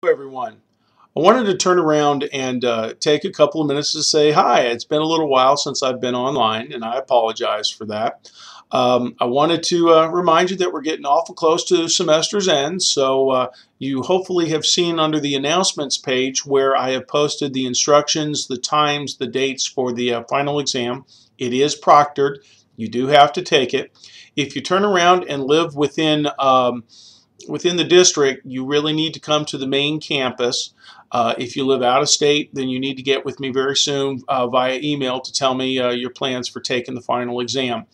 Everyone. I wanted to turn around and take a couple of minutes to say hi. It's been a little while since I've been online, and I apologize for that. I wanted to remind you that we're getting awful close to semester's end, so you hopefully have seen under the announcements page where I have posted the instructions, the times, the dates for the final exam. It is proctored. You do have to take it. If you turn around and live within the district, you really need to come to the main campus. If you live out of state, then you need to get with me very soon via email to tell me your plans for taking the final exam.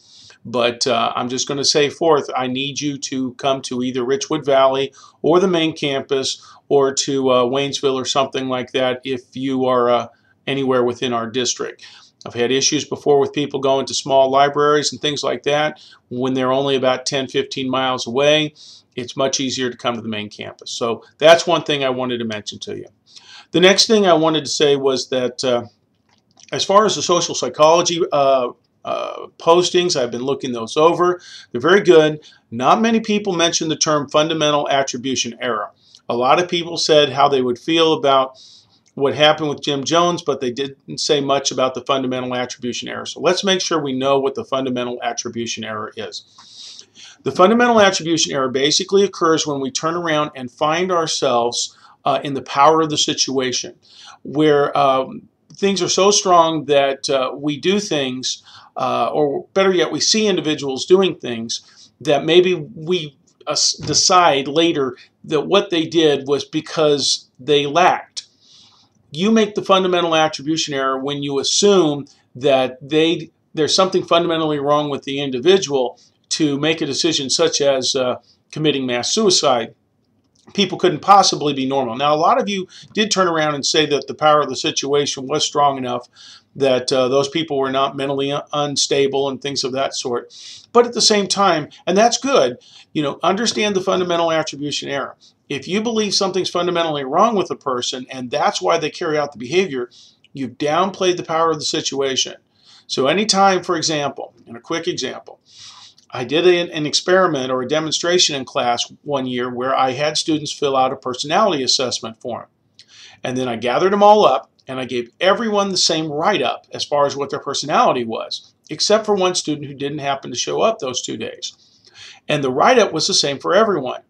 But I'm just going to say forth, I need you to come to either Richwood Valley or the main campus or to Waynesville or something like that if you are anywhere within our district. I've had issues before with people going to small libraries and things like that when they're only about 10-15 miles away. It's much easier to come to the main campus. So that's one thing I wanted to mention to you. The next thing I wanted to say was that as far as the social psychology postings, I've been looking those over. They're very good. Not many people mention the term fundamental attribution error. A lot of people said how they would feel about what happened with Jim Jones, but they didn't say much about the fundamental attribution error. So let's make sure we know what the fundamental attribution error is. The fundamental attribution error basically occurs when we turn around and find ourselves in the power of the situation, where things are so strong that we do things, or better yet, we see individuals doing things that maybe we decide later that what they did was because they lacked. You make the fundamental attribution error when you assume that there's something fundamentally wrong with the individual to make a decision such as committing mass suicide. People couldn't possibly be normal. Now, a lot of you did turn around and say that the power of the situation was strong enough that those people were not mentally unstable and things of that sort. But at the same time, and that's good, understand the fundamental attribution error. If you believe something's fundamentally wrong with a person and that's why they carry out the behavior, you've downplayed the power of the situation. So anytime, for example, in a quick example, I did an experiment or a demonstration in class one year where I had students fill out a personality assessment form. And then I gathered them all up and I gave everyone the same write-up as far as what their personality was, except for one student who didn't happen to show up those 2 days. And the write-up was the same for everyone.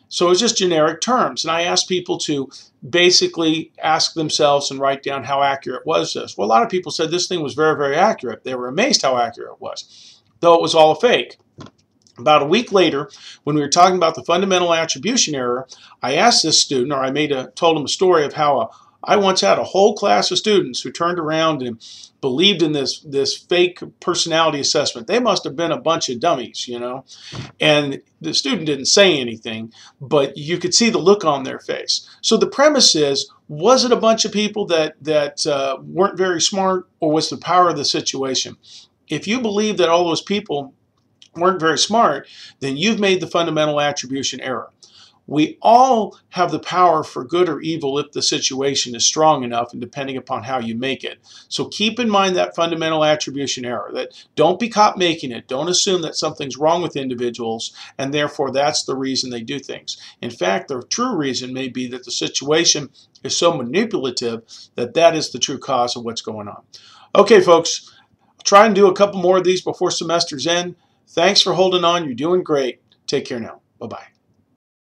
So it was just generic terms. And I asked people to basically ask themselves and write down how accurate was this. Well, a lot of people said this thing was very, very accurate. They were amazed how accurate it was, though it was all a fake. About a week later, when we were talking about the fundamental attribution error, I asked this student, or I told him a story of how I once had a whole class of students who turned around and believed in this fake personality assessment. They must have been a bunch of dummies, And the student didn't say anything, but you could see the look on their face. So the premise is, was it a bunch of people that weren't very smart, or was the power of the situation? If you believe that all those people weren't very smart, then you've made the fundamental attribution error. We all have the power for good or evil if the situation is strong enough and depending upon how you make it. So keep in mind that fundamental attribution error, that don't be caught making it. Don't assume that something's wrong with individuals and therefore that's the reason they do things. In fact, the true reason may be that the situation is so manipulative that that is the true cause of what's going on. Okay, folks, I'll try and do a couple more of these before semester's end. Thanks for holding on. You're doing great. Take care now. Bye-bye.